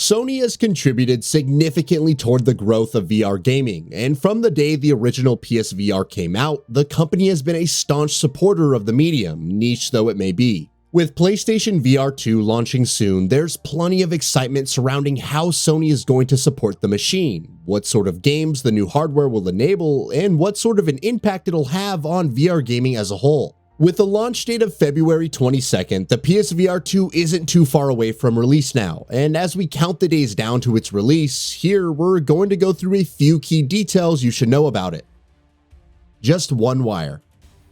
Sony has contributed significantly toward the growth of VR gaming, and from the day the original PSVR came out, the company has been a staunch supporter of the medium, niche though it may be. With PlayStation VR2 launching soon, there's plenty of excitement surrounding how Sony is going to support the machine, what sort of games the new hardware will enable, and what sort of an impact it'll have on VR gaming as a whole. With the launch date of February 22nd, the PSVR2 isn't too far away from release now, and as we count the days down to its release, here we're going to go through a few key details you should know about it. Just one wire.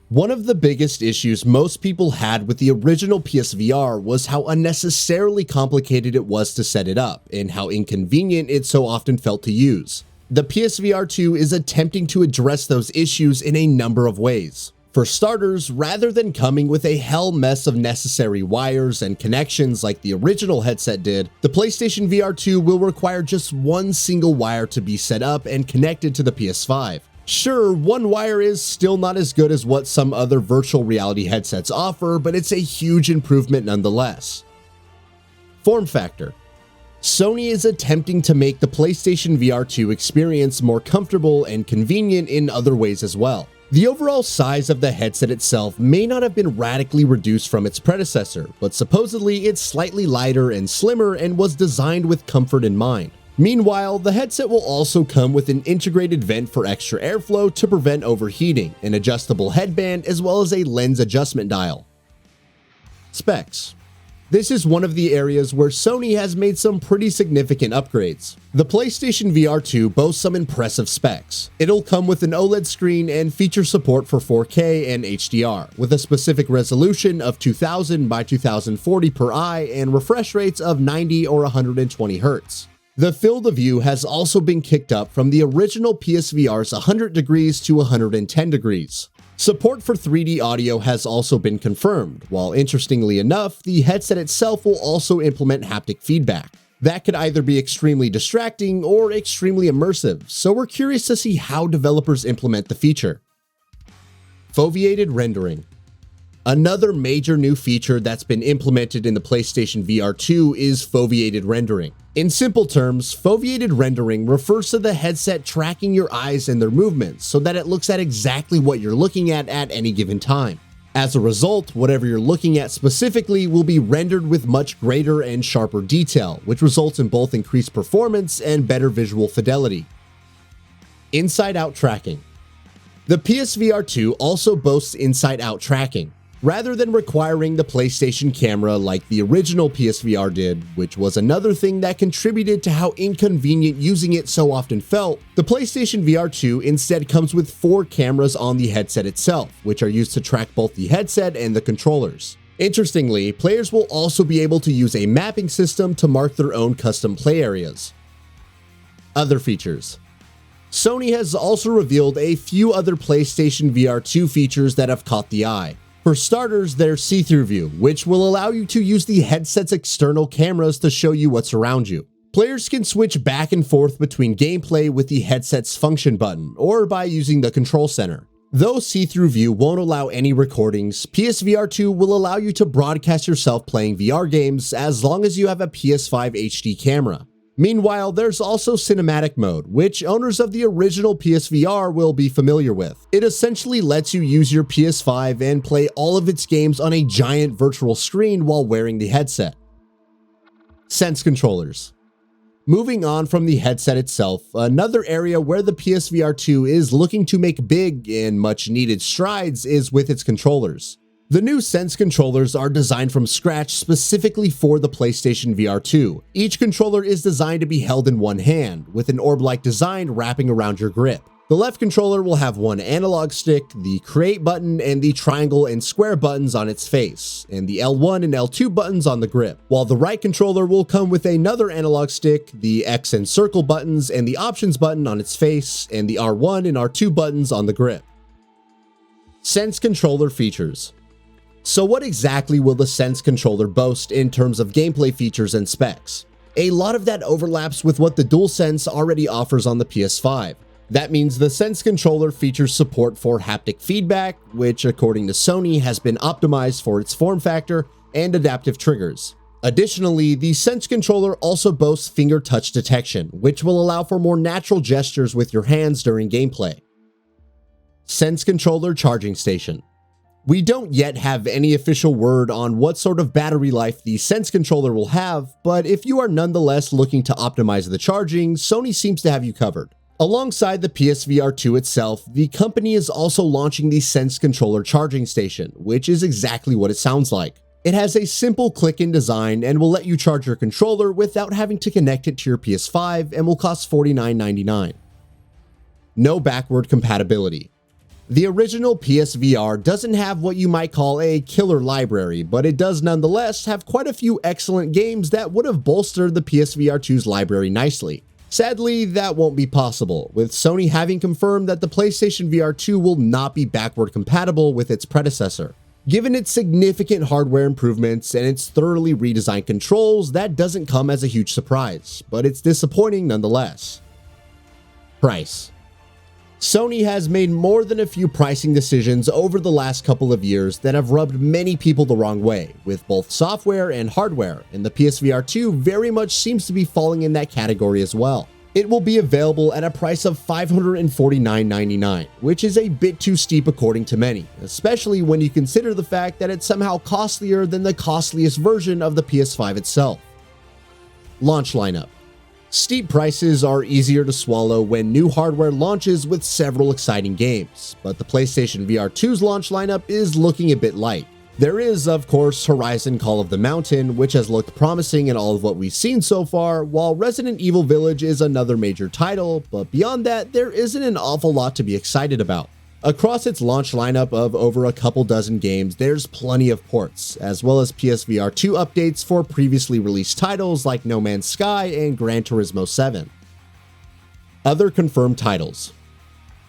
One of the biggest issues most people had with the original PSVR was how unnecessarily complicated it was to set it up, and how inconvenient it so often felt to use. The PSVR2 is attempting to address those issues in a number of ways. For starters, rather than coming with a hell mess of necessary wires and connections like the original headset did, the PlayStation VR2 will require just one single wire to be set up and connected to the PS5. Sure, one wire is still not as good as what some other virtual reality headsets offer, but it's a huge improvement nonetheless. Form factor. Sony is attempting to make the PlayStation VR2 experience more comfortable and convenient in other ways as well. The overall size of the headset itself may not have been radically reduced from its predecessor, but supposedly it's slightly lighter and slimmer and was designed with comfort in mind. Meanwhile, the headset will also come with an integrated vent for extra airflow to prevent overheating, an adjustable headband, as well as a lens adjustment dial. Specs. This is one of the areas where Sony has made some pretty significant upgrades. The PlayStation VR2 boasts some impressive specs. It'll come with an OLED screen and feature support for 4K and HDR, with a specific resolution of 2000 by 2040 per eye and refresh rates of 90 or 120 Hz. The field of view has also been kicked up from the original PSVR's 100 degrees to 110 degrees. Support for 3D audio has also been confirmed, while interestingly enough, the headset itself will also implement haptic feedback. That could either be extremely distracting or extremely immersive, so we're curious to see how developers implement the feature. Foveated rendering. Another major new feature that's been implemented in the PlayStation VR2 is foveated rendering. In simple terms, foveated rendering refers to the headset tracking your eyes and their movements so that it looks at exactly what you're looking at any given time. As a result, whatever you're looking at specifically will be rendered with much greater and sharper detail, which results in both increased performance and better visual fidelity. Inside-out tracking. The PSVR2 also boasts inside-out tracking. Rather than requiring the PlayStation camera like the original PSVR did, which was another thing that contributed to how inconvenient using it so often felt, the PlayStation VR2 instead comes with 4 cameras on the headset itself, which are used to track both the headset and the controllers. Interestingly, players will also be able to use a mapping system to mark their own custom play areas. Other features. Sony has also revealed a few other PlayStation VR2 features that have caught the eye. For starters, there's see-through view, which will allow you to use the headset's external cameras to show you what's around you. Players can switch back and forth between gameplay with the headset's function button, or by using the control center. Though see-through view won't allow any recordings, PSVR2 will allow you to broadcast yourself playing VR games as long as you have a PS5 HD camera. Meanwhile, there's also cinematic mode, which owners of the original PSVR will be familiar with. It essentially lets you use your PS5 and play all of its games on a giant virtual screen while wearing the headset. Sense controllers. Moving on from the headset itself, another area where the PSVR2 is looking to make big and much needed strides is with its controllers. The new Sense controllers are designed from scratch specifically for the PlayStation VR2. Each controller is designed to be held in one hand, with an orb-like design wrapping around your grip. The left controller will have one analog stick, the create button, and the triangle and square buttons on its face, and the L1 and L2 buttons on the grip, while the right controller will come with another analog stick, the X and circle buttons, and the options button on its face, and the R1 and R2 buttons on the grip. Sense controller features. So what exactly will the Sense controller boast in terms of gameplay features and specs? A lot of that overlaps with what the DualSense already offers on the PS5. That means the Sense controller features support for haptic feedback, which according to Sony has been optimized for its form factor, and adaptive triggers. Additionally, the Sense controller also boasts finger touch detection, which will allow for more natural gestures with your hands during gameplay. Sense controller charging station. We don't yet have any official word on what sort of battery life the Sense controller will have, but if you are nonetheless looking to optimize the charging, Sony seems to have you covered. Alongside the PSVR2 itself, the company is also launching the Sense controller charging station, which is exactly what it sounds like. It has a simple click-in design and will let you charge your controller without having to connect it to your PS5 and will cost $49.99. No backward compatibility. The original PSVR doesn't have what you might call a killer library, but it does nonetheless have quite a few excellent games that would have bolstered the PSVR2's library nicely. Sadly, that won't be possible, with Sony having confirmed that the PlayStation VR2 will not be backward compatible with its predecessor. Given its significant hardware improvements and its thoroughly redesigned controls, that doesn't come as a huge surprise, but it's disappointing nonetheless. Price. Sony has made more than a few pricing decisions over the last couple of years that have rubbed many people the wrong way, with both software and hardware, and the PSVR2 very much seems to be falling in that category as well. It will be available at a price of $549.99, which is a bit too steep according to many, especially when you consider the fact that it's somehow costlier than the costliest version of the PS5 itself. Launch lineup. Steep prices are easier to swallow when new hardware launches with several exciting games, but the PlayStation VR2's launch lineup is looking a bit light. There is, of course, Horizon Call of the Mountain, which has looked promising in all of what we've seen so far, while Resident Evil Village is another major title, but beyond that, there isn't an awful lot to be excited about. Across its launch lineup of over a couple dozen games, there's plenty of ports, as well as PSVR2 updates for previously released titles like No Man's Sky and Gran Turismo 7. Other confirmed titles.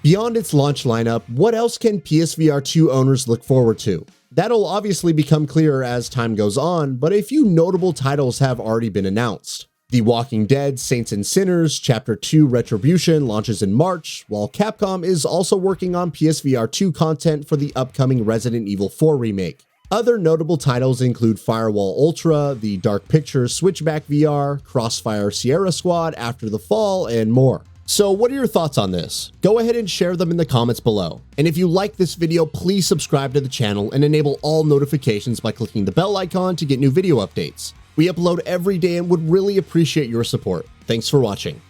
Beyond its launch lineup, what else can PSVR2 owners look forward to? That'll obviously become clearer as time goes on, but a few notable titles have already been announced. The Walking Dead Saints and Sinners Chapter 2 Retribution launches in March, while Capcom is also working on PSVR2 content for the upcoming Resident Evil 4 remake. Other notable titles include Firewall Ultra, the Dark Pictures Switchback VR, Crossfire Sierra Squad After the Fall, and more. So what are your thoughts on this? Go ahead and share them in the comments below. And if you like this video, please subscribe to the channel and enable all notifications by clicking the bell icon to get new video updates. We upload every day and would really appreciate your support. Thanks for watching.